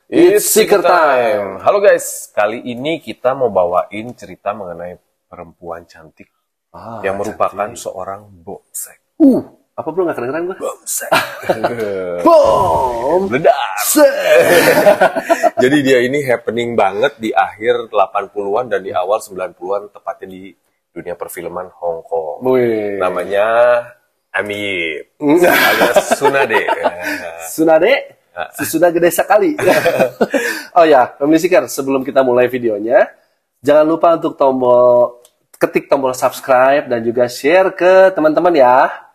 It's Seeker Time. Halo guys, kali ini kita mau bawain cerita mengenai perempuan cantik yang merupakan seorang bomsek. Apa bro, gak keren-keren gue? Bomsek. Bom! Ledak. Jadi dia ini happening banget di akhir 80-an dan di awal 90-an, tepatnya di dunia perfilman Hong Kong. Wih. Namanya Amy Yip, alias Tsunade. Tsunade? Sudah gede sekali. Oh ya, Family Seeker, sebelum kita mulai videonya, jangan lupa untuk ketik tombol subscribe dan juga share ke teman-teman ya.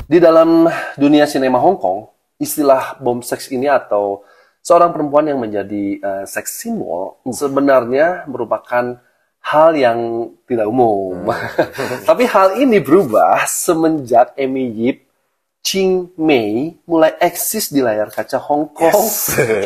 Di dalam dunia sinema Hong Kong, istilah bomseks ini atau seorang perempuan yang menjadi seks simbol sebenarnya merupakan hal yang tidak umum. Tapi hal ini berubah semenjak Amy Yip Ching Mei mulai eksis di layar kaca Hong Kong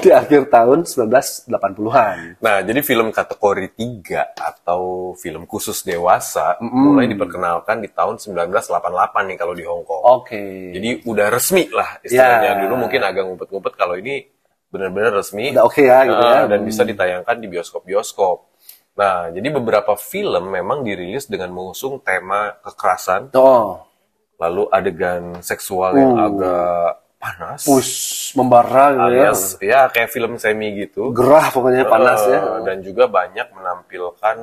di akhir tahun 1980-an. Nah, jadi film kategori 3 atau film khusus dewasa mulai diperkenalkan di tahun 1988 nih kalau di Hong Kong. Oke. Jadi udah resmi lah istilahnya. Dulu mungkin agak ngumpet-ngumpet, kalau ini benar-benar resmi. Udah oke ya gitu ya. Dan bisa ditayangkan di bioskop-bioskop. Nah, jadi beberapa film memang dirilis dengan mengusung tema kekerasan. Lalu adegan seksual yang agak panas. Membara gitu ya. Ya, kayak film semi gitu. Gerah pokoknya, panas ya. Dan juga banyak menampilkan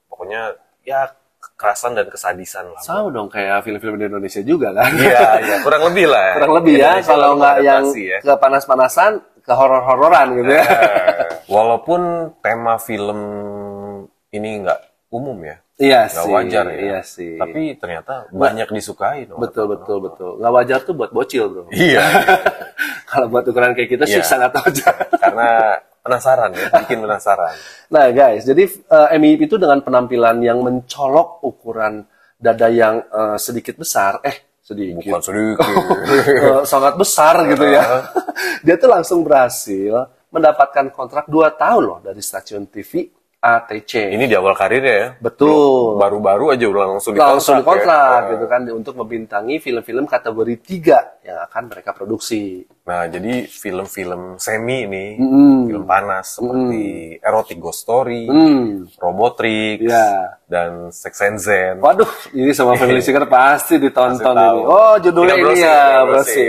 pokoknya ya kekerasan dan kesadisan lah. Sama dong kayak film-film di Indonesia juga kan. Iya, kurang lebih lah. Kurang lebih ya, kalau nggak yang ke panas-panasan, ke horor-hororan gitu ya. Walaupun tema film ini nggak umum ya. Iya nggak sih, wajar ya. Iya sih. Tapi ternyata banyak disukai. Betul. Nggak wajar tuh buat bocil bro. Iya. Kalau buat ukuran kayak kita sih sangat wajar. Karena penasaran ya, bikin penasaran. Nah guys, jadi Amy Yip itu dengan penampilan yang mencolok ukuran dada yang sedikit besar, sedikit. Bukan sedikit. Sangat besar gitu ya. Dia tuh langsung berhasil mendapatkan kontrak 2 tahun loh dari stasiun TV ATC. Ini di awal karirnya ya. Betul. Baru-baru aja udah langsung dikontrak gitu kan, untuk membintangi film-film kategori 3 yang akan mereka produksi. Nah, jadi film-film semi ini, film panas seperti Erotic Ghost Story, Robotrix, dan Sex and Zen. Waduh, ini sama Family Seeker pasti ditonton ini. Oh, judulnya ini ya, berarti.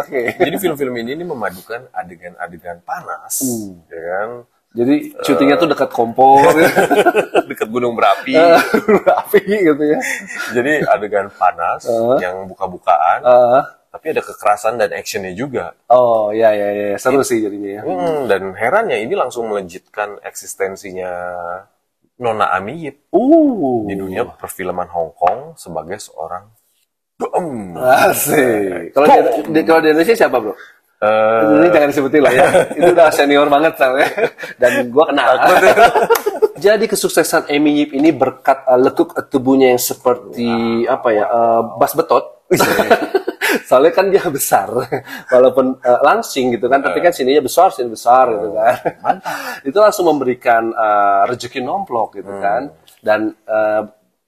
Oke. Jadi film-film ini memadukan adegan-adegan panas, ya kan? Jadi syutingnya tuh dekat kompor, dekat gunung berapi, gitu ya. Jadi adegan panas yang buka-bukaan, tapi ada kekerasan dan actionnya juga. Oh ya, seru sih jadinya ya. Dan herannya ini langsung melejitkan eksistensinya Nona Amy Yip di dunia perfilman Hong Kong sebagai seorang asik. Kalau di Indonesia siapa bro? Ini jangan disebutin lah ya. Itu udah senior banget soalnya. Dan gua kenal. Jadi kesuksesan Amy Yip ini berkat lekuk tubuhnya yang seperti bas betot. Soalnya kan dia besar, walaupun langsing gitu kan, tapi kan sininya besar gitu kan. Itu langsung memberikan rezeki nomplok gitu kan. Dan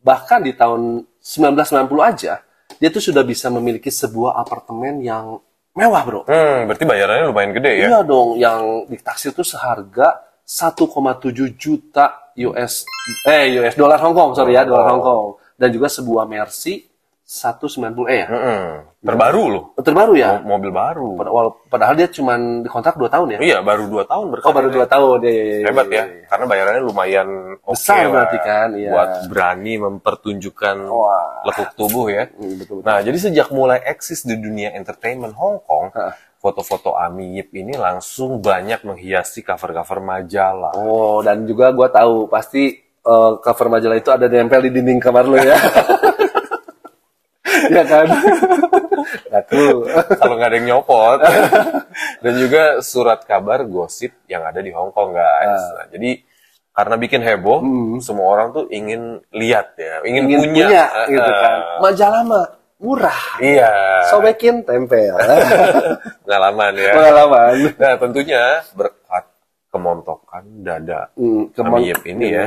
bahkan di tahun 1990 aja, dia tuh sudah bisa memiliki sebuah apartemen yang mewah bro. Berarti bayarannya lumayan gede ya? Iya dong, yang ditaksir tuh seharga 1,7 juta US dolar Hong Kong, dolar Hong Kong. Dan juga sebuah Mercy 190 ya. Terbaru loh. Terbaru ya? Mobil baru. Padahal dia cuma dikontrak 2 tahun ya? Iya, baru 2 tahun berkarir. Baru 2 tahun. Ya. Hebat ya, karena bayarannya lumayan besar berarti kan. Iya. Buat berani mempertunjukkan lekuk tubuh ya. Betul. Nah, jadi sejak mulai eksis di dunia entertainment Hong Kong, foto-foto Amy Yip ini langsung banyak menghiasi cover-cover majalah. Oh, dan juga gua tahu pasti cover majalah itu ada nempel di dinding kamar lo ya. Ya kan? Aku kalau nggak ada yang nyopot. Dan juga surat kabar gosip yang ada di Hong Kong guys. Nah, jadi karena bikin heboh, semua orang tuh ingin lihat ya, ingin punya gitu kan. Majalah mah murah. Iya. Sobekin tempel. Pengalaman ya. Pengalaman. Nah, tentunya berkat kemontokan dada Amy Yip ini ya.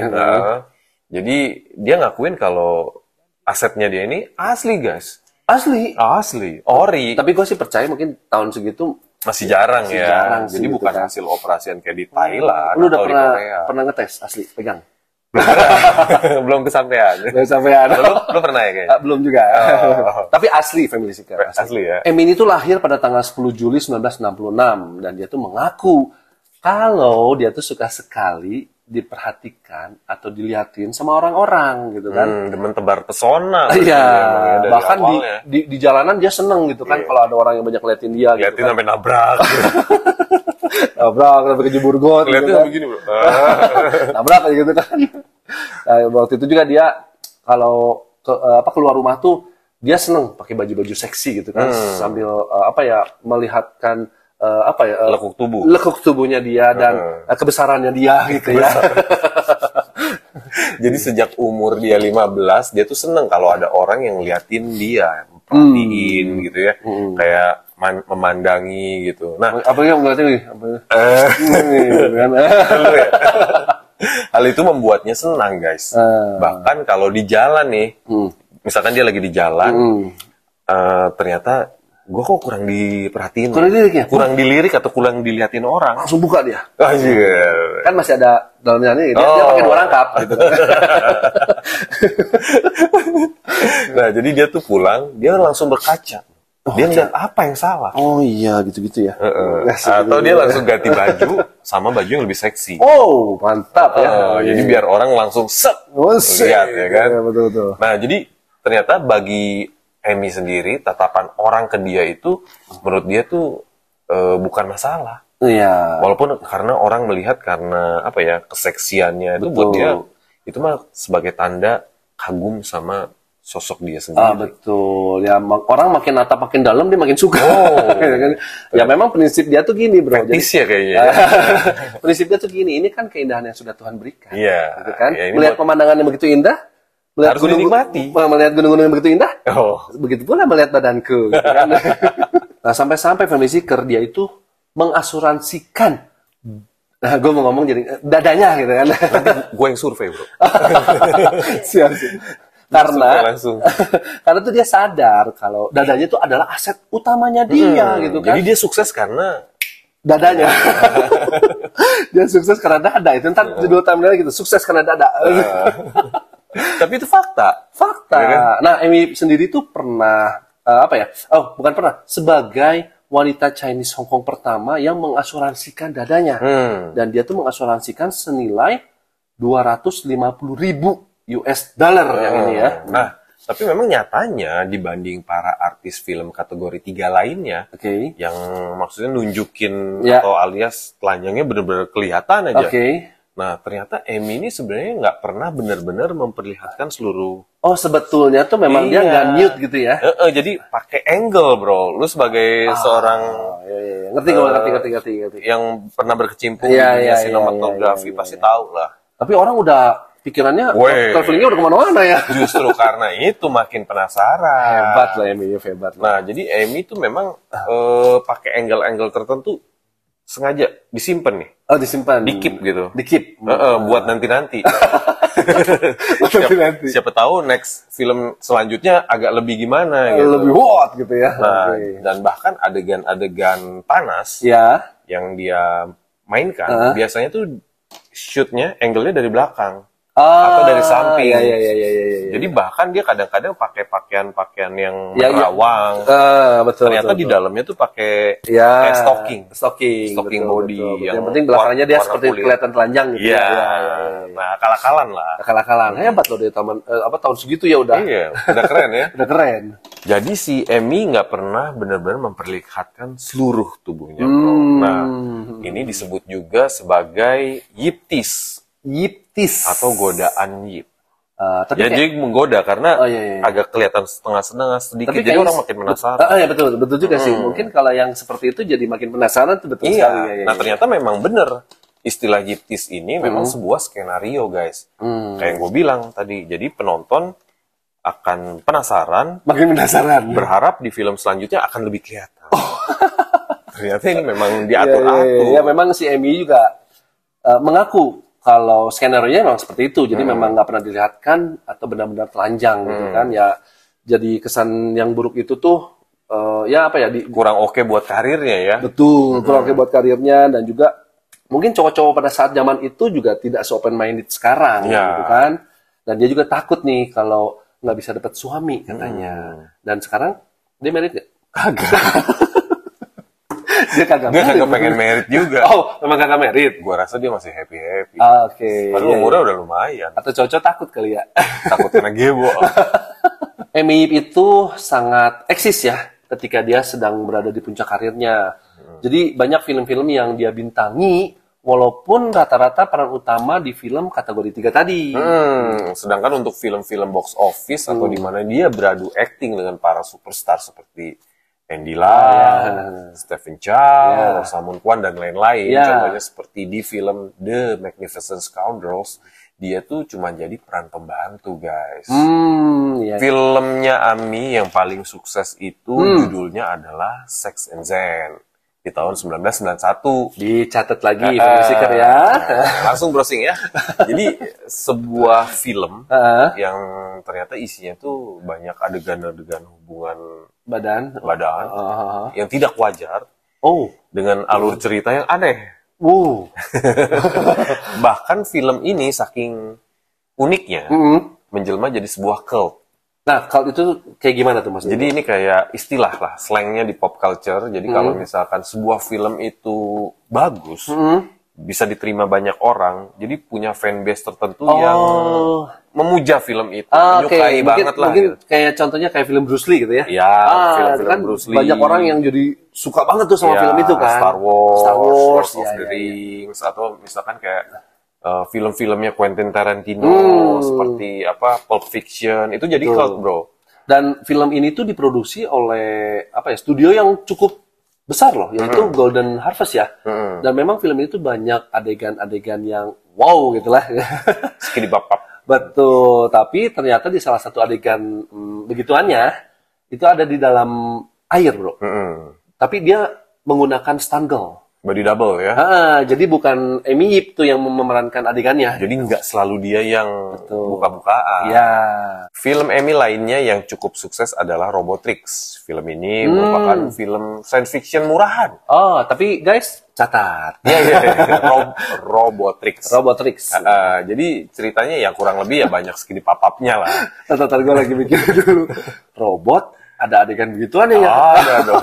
Jadi dia ngakuin kalau asetnya dia ini asli, guys. Asli? Asli, ori. Tapi gue sih percaya mungkin tahun segitu masih jarang ya. Jarang jadi sih, bukan gitu, hasil operasian kayak di Thailand Lu udah atau di Korea. pernah ngetes asli pegang? Belum kesampaian. Belum sampean. Lu pernah ya kayaknya? Belum juga. Tapi asli Family Seeker. Asli ya. Emi itu lahir pada tanggal 10 Juli 1966 dan dia tuh mengaku kalau dia tuh suka sekali diperhatikan atau diliatin sama orang-orang gitu kan. Demen tebar pesona. Iya, bahkan di jalanan dia seneng gitu kan kalau ada orang yang banyak liatin dia. Liatin gitu kan. sampai nabrak. Nabrak sampai kejebur got. Liatin gitu kan. begini, bro. Nabrak kayak gitu kan. Nah, waktu itu juga dia kalau keluar rumah tuh dia seneng pakai baju-baju seksi gitu kan sambil melihatkan lekuk tubuhnya dia dan kebesarannya dia gitu ya. Jadi sejak umur dia 15 dia tuh seneng kalau ada orang yang liatin dia, perhatiin gitu ya, kayak memandangi gitu. Nah, apa yang ngeliatin? Hal itu membuatnya senang, guys. Bahkan kalau di jalan nih, misalkan dia lagi di jalan, ternyata gue kok kurang diperhatiin, kurang dilirik atau kurang diliatin orang, langsung buka dia. Kan masih ada dalamnya nih, dia pakai 2 rangkap gitu. Nah, jadi dia tuh pulang, dia langsung berkaca. Dia ngeliat apa yang salah. Oh iya, gitu-gitu ya. Atau dia langsung ganti baju sama baju yang lebih seksi. Oh, mantap ya. Jadi biar orang langsung lihat ya kan. Betul-betul. Nah, jadi ternyata bagi Emi sendiri, tatapan orang ke dia itu menurut dia tuh bukan masalah. Iya. Walaupun karena orang melihat karena keseksiannya itu buat dia itu mah sebagai tanda kagum sama sosok dia sendiri. Betul. Ya orang makin nata makin dalam dia makin suka. Ya memang prinsip dia tuh gini, bro. Fetis ya kayaknya. Prinsip dia tuh gini, ini kan keindahan yang sudah Tuhan berikan. Iya. Gitu kan? Melihat pemandangan yang begitu indah, harus dinikmati. Melihat gunung-gunung yang begitu indah, begitu pula melihat badanku. Gitu kan? Nah, sampai-sampai Family Seeker dia itu mengasuransikan. Nah, gue mau ngomong jadi dadanya gitu kan. Nanti gue yang survei, bro. Siap. Karena tuh dia sadar kalau dadanya itu adalah aset utamanya dia gitu kan. Jadi dia sukses karena dadanya. Dia sukses karena dada. Itu ntar judul thumbnail gitu, sukses karena dada. Tapi itu fakta. Ya kan? Nah, Emi sendiri tuh pernah bukan pernah, sebagai wanita Chinese Hong Kong pertama yang mengasuransikan dadanya. Dan dia tuh mengasuransikan senilai 250.000 US dollar yang ini ya. Nah, tapi memang nyatanya dibanding para artis film kategori 3 lainnya, yang maksudnya nunjukin atau alias telanjangnya benar-benar kelihatan aja. Nah, ternyata Emi ini sebenarnya nggak pernah benar-benar memperlihatkan seluruh. Oh, sebetulnya tuh memang dia nggak nude gitu ya? Jadi pakai angle, bro. Lu sebagai seorang ngerti. Yang pernah berkecimpung di dunia sinematografi pasti tahu lah. Tapi orang udah pikirannya travelingnya udah kemana-mana ya. Justru karena itu makin penasaran. Hebat lah Emi, hebat. Nah, jadi Emi tuh memang pakai angle-angle tertentu sengaja disimpan nih. Oh, disimpan. Di-keep gitu. Di-keep. Buat nanti-nanti. Siapa tahu next film selanjutnya agak lebih gimana gitu. Lebih hot gitu ya. Nah, dan bahkan adegan-adegan panas yang dia mainkan, biasanya tuh shootnya angle-nya dari belakang. Atau dari samping. Jadi bahkan dia kadang-kadang pakai pakaian-pakaian yang merawang. Ternyata di dalamnya tuh pakai stocking body. Yang penting belakangnya dia seperti kelihatan telanjang gitu. Nah, akal-akalan lah. Hebat loh dia tahun segitu ya udah. Iya, udah keren ya. Udah keren. Jadi si Emi nggak pernah benar-benar memperlihatkan seluruh tubuhnya, bro. Nah, ini disebut juga sebagai yiptis atau godaan yip. Jadi menggoda karena agak kelihatan setengah-setengah sedikit, jadi orang makin penasaran. Ya betul juga sih. Mungkin kalau yang seperti itu jadi makin penasaran tuh betul sekali. Nah, ternyata memang benar istilah yiptis ini memang sebuah skenario, guys. Kayak yang gue bilang tadi. Jadi penonton akan penasaran, makin penasaran, berharap di film selanjutnya akan lebih kelihatan. Ternyata ini memang diatur-atur. Ya memang si Emi juga mengaku kalau skenario-nya memang seperti itu, jadi memang nggak pernah dilihatkan atau benar-benar telanjang gitu kan, ya jadi kesan yang buruk itu tuh ya apa ya, kurang oke buat karirnya ya. Betul, kurang oke buat karirnya, dan juga mungkin cowok-cowok pada saat zaman itu juga tidak se-open minded sekarang gitu kan, dan dia juga takut nih kalau nggak bisa dapat suami katanya. Dan sekarang dia married nggak? Kagak. Dia kagak pengen married juga. Oh, memang kagak married. Gua rasa dia masih happy. Oke. Padahal umurnya udah lumayan. Atau cowok takut kali ya. Takut kena gebo. Amy Yip itu sangat eksis ya ketika dia sedang berada di puncak karirnya. Jadi banyak film-film yang dia bintangi, walaupun rata-rata peran utama di film kategori 3 tadi. Sedangkan untuk film-film box office atau di mana dia beradu acting dengan para superstar seperti Andy Lau, Stephen Chow, Rosamund Kwan, dan lain-lain. Contohnya seperti di film The Magnificent Scoundrels, dia tuh cuma jadi peran pembantu, guys. Filmnya Ami yang paling sukses itu judulnya adalah Sex and Zen di tahun 1991. Dicatat lagi, Filmseeker ya. Langsung browsing ya. Jadi sebuah film yang ternyata isinya tuh banyak adegan-adegan hubungan badan yang tidak wajar, dengan alur cerita yang aneh. Bahkan film ini saking uniknya menjelma jadi sebuah cult. Nah, cult itu kayak gimana tuh, Mas? Jadi ini kayak istilah lah, slangnya di pop culture. Jadi kalau misalkan sebuah film itu bagus, bisa diterima banyak orang, jadi punya fanbase tertentu yang memuja film itu, menyukai banget lah. Mungkin gitu. Kayak contohnya kayak film Bruce Lee gitu ya? Ya, film-film kan Bruce Lee. Banyak orang yang jadi suka banget tuh sama film itu kan. Star Wars, Lord of the Rings, atau misalkan kayak film-filmnya Quentin Tarantino, seperti Pulp Fiction, itu jadi cult, bro. Dan film ini tuh diproduksi oleh studio yang cukup besar loh, yaitu Golden Harvest ya. Dan memang film itu banyak adegan-adegan yang wow gitulah. Skidi bapap. Betul, tapi ternyata di salah satu adegan begituannya itu ada di dalam air, bro. Tapi dia menggunakan stunt girl. Body double ya. Jadi bukan Amy Yip tuh yang memerankan adegannya. Jadi nggak selalu dia yang buka-bukaan. Ya. Film Amy lainnya yang cukup sukses adalah Robotrix. Film ini merupakan film science fiction murahan. Tapi guys, catat. Robotrix. Jadi ceritanya ya kurang lebih ya banyak segini papapnya lah. Ntar gue lagi mikir dulu. Robot, ada adegan begituan ya? Ada dong.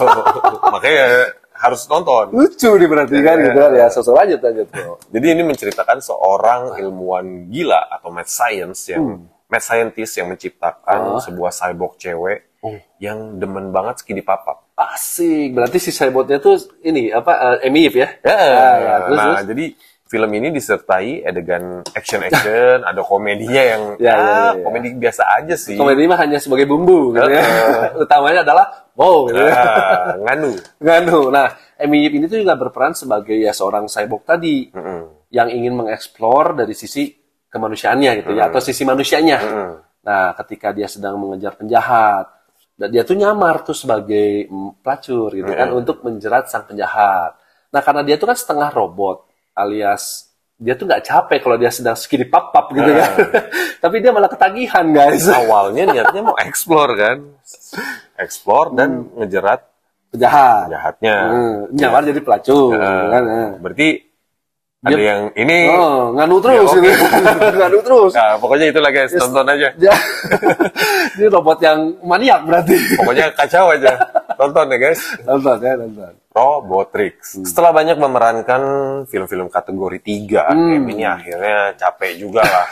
Makanya harus nonton. Lucu nih berarti kan gitu ya. Lanjut. Jadi ini menceritakan seorang ilmuwan gila atau mad scientist yang menciptakan sebuah cyborg cewek yang demen banget skidi papap. Asik. Berarti si cyborgnya tuh ini Amy Yip ya? Terus. Jadi film ini disertai adegan action, ada komedinya yang komedi biasa aja sih. Komedi mah hanya sebagai bumbu gitu ya. Utamanya adalah gitu ya. Nganu. Nah, Amy Yip ini tuh juga berperan sebagai seorang cyborg tadi yang ingin mengeksplor dari sisi kemanusiaannya gitu ya, atau sisi manusianya. Nah, ketika dia sedang mengejar penjahat, dan dia tuh nyamar tuh sebagai pelacur gitu kan untuk menjerat sang penjahat. Nah, karena dia tuh kan setengah robot, alias dia tuh nggak capek kalau dia sedang skidi papap gitu kan. Tapi dia malah ketagihan, guys. Awalnya niatnya mau explore kan. Explore dan ngejerat penjahatnya. Nyamar jadi pelacur. Berarti ada yang ini nganu terus gitu. Nganu terus. Nah, pokoknya itulah guys, tonton aja. Ini robot yang maniak berarti. Pokoknya kacau aja. Tonton ya guys. Nonton. Robotrix. Setelah banyak memerankan film-film kategori 3, ini akhirnya capek juga lah.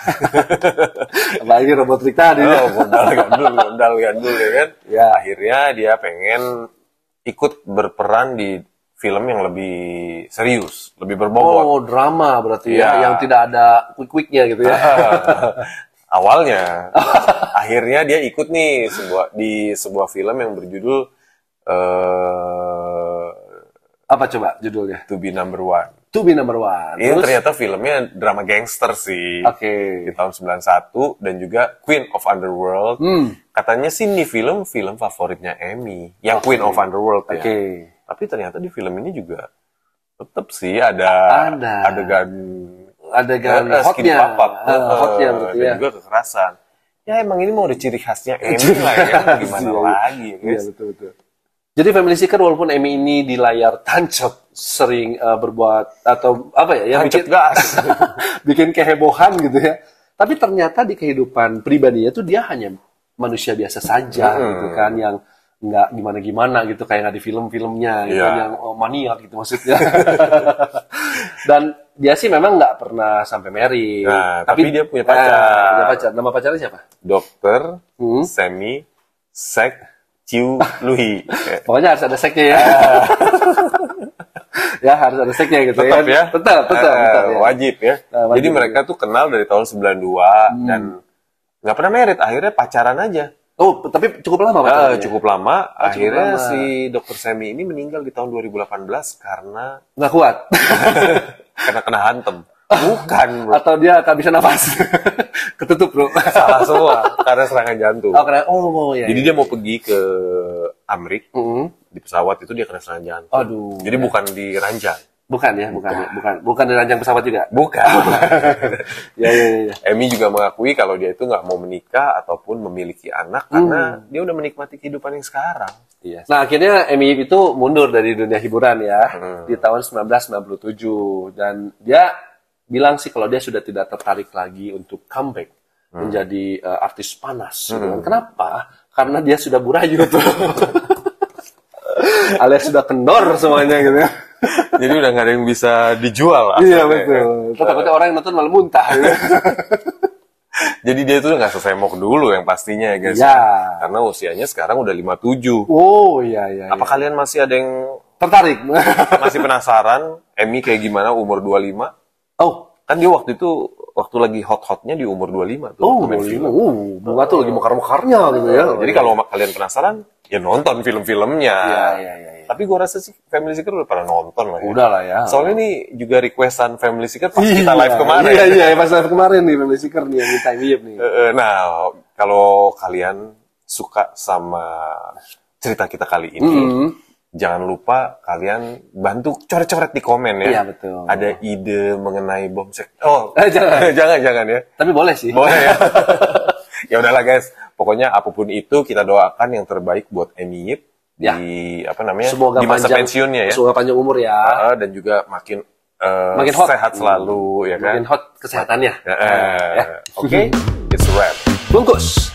Apalagi Robotrix tadi. Gondal gandul ya kan. Ya. Akhirnya dia pengen ikut berperan di film yang lebih serius, lebih berbobot. Drama berarti ya, yang tidak ada quick-quicknya gitu ya. Awalnya. Akhirnya dia ikut nih di sebuah film yang berjudul apa coba judulnya? To Be Number One. Ini Terus? ternyata filmnya drama gangster sih. Di tahun 91 dan juga Queen of Underworld. Katanya sih ini film favoritnya Amy, yang Queen of Underworld ya. Tapi ternyata di film ini juga tetap sih ada adegan adegan hotnya, hotnya berarti dan juga kekerasan. Ya emang ini mau ada ciri khasnya Amy lah ya, gimana lagi ya guys. Iya, betul. Jadi Family Seeker walaupun Amy ini di layar tancap sering berbuat atau apa ya, yang bikin gas, bikin kehebohan gitu ya. Tapi ternyata di kehidupan pribadinya tuh dia hanya manusia biasa saja gitu kan, yang nggak gimana-gimana gitu, kayak nggak di film-filmnya gitu, yang maniak gitu maksudnya. Dan dia sih memang nggak pernah sampai married. Nah, tapi dia punya pacar. Punya pacar. Nama pacarnya siapa? Dokter Semi Sek Chiu Lui. Pokoknya harus ada seknya ya. Ya harus ada seknya gitu. Tetap ya. Tetap ya. Wajib ya. Wajib. Jadi mereka tuh kenal dari tahun 92 dan nggak pernah married, akhirnya pacaran aja. Oh, tapi cukup lama pacarannya? Cukup lama. Akhirnya si Dokter Semi ini meninggal di tahun 2018 karena nggak kuat. Karena kena hantem. Bukan, bro. Atau dia tak bisa nafas. Ketutup, bro. Salah semua. Karena serangan jantung. Iya. Jadi dia mau pergi ke Amrik. Di pesawat itu dia kena serangan jantung. Aduh. Jadi bukan di ranjang. Bukan di ranjang pesawat juga. Bukan. Ya. Amy juga mengakui kalau dia itu nggak mau menikah ataupun memiliki anak karena dia udah menikmati kehidupan yang sekarang. Iya. Nah, akhirnya Amy itu mundur dari dunia hiburan ya di tahun 1997 dan dia bilang sih kalau dia sudah tidak tertarik lagi untuk comeback menjadi artis panas. Gitu. Kenapa? Karena dia sudah burayu tuh. Alias sudah kendor semuanya gitu. Jadi udah nggak ada yang bisa dijual. Iya betul. Takutnya orang yang nonton malah muntah. Gitu. Jadi dia tuh nggak sesemok dulu yang pastinya ya guys. Ya. Karena usianya sekarang udah 57. Oh iya. Apa kalian masih ada yang tertarik? Masih penasaran Amy kayak gimana umur 25? Oh. Kan dia waktu itu waktu lagi hot-hotnya di umur 25 tuh. Oh, 25. Bunga tuh lagi mekar-mekarnya gitu ya. Jadi kalau kalian penasaran, ya nonton film-filmnya. Iya. Tapi gue rasa sih Family Seeker udah pada nonton lah ya. Udah lah ya. Soalnya ini juga requestan Family Seeker pas kita live kemarin. Iya, pas live kemarin nih Family Seeker nih yang minta nih. Nah, kalau kalian suka sama cerita kita kali ini, jangan lupa kalian bantu coret-coret di komen ya. Iya, betul. Ada ide mengenai bom seks. Oh, jangan ya. Tapi boleh sih. Boleh ya. Ya udahlah guys, pokoknya apapun itu kita doakan yang terbaik buat Amy Yip di semoga di masa panjang, pensiunnya ya. Semoga panjang umur ya. Dan juga makin hot. sehat selalu ya kan. Makin hot kesehatannya. Oke, it's a wrap. Bungkus.